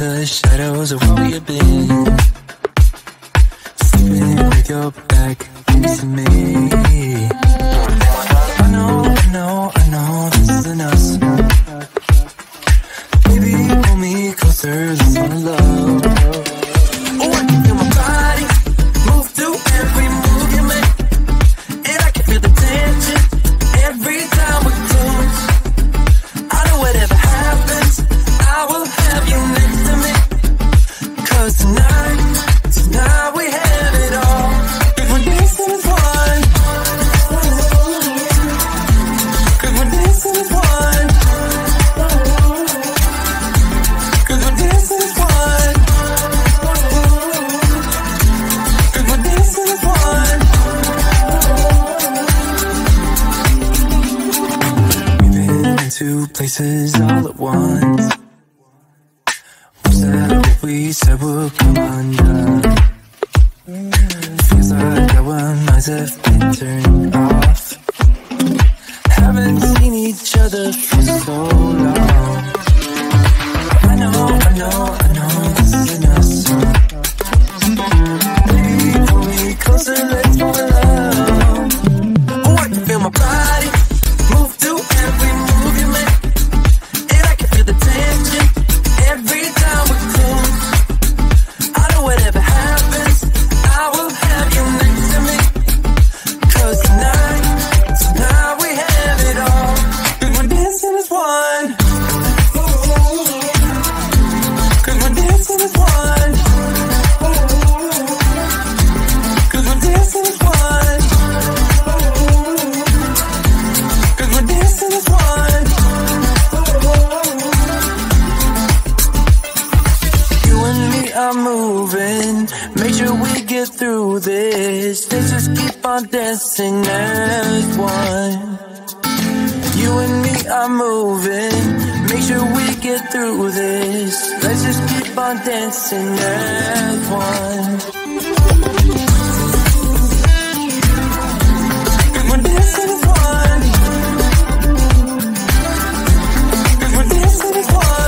the shadows of where we have been, sleeping with your back next to me. I know, this isn't us. Baby, pull me closer, let's fall in love. Oh, I can feel my body move through every move you make, and I can feel the tension every time we close. I know whatever happens, I will have you next to me. 'Cause tonight we have it all. If we're dancing as one, 'cause we're dancing as one, 'cause we're dancing as one, 'cause we're dancing as one. We've been in two places all at once. We said we'll come undone. Feels like our minds have been turned off. Haven't seen each other for so long. I know, this isn't us. Baby, pull me closer, let's fall in love. Oh, I can feel my body move through every move you make, and I can feel the tension every time we close. Whatever happens, I will have you next to me. 'Cause tonight we have it all. 'Cause we're dancing as one. 'Cause we're dancing as one. 'Cause we're dancing as one. 'Cause we're dancing as one. You and me are moving, make sure we get through this. Let's just keep on dancing as one. You and me are moving, make sure we get through this. Let's just keep on dancing as one. 'Cause we're dancing as one. 'Cause we're dancing as one.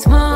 Small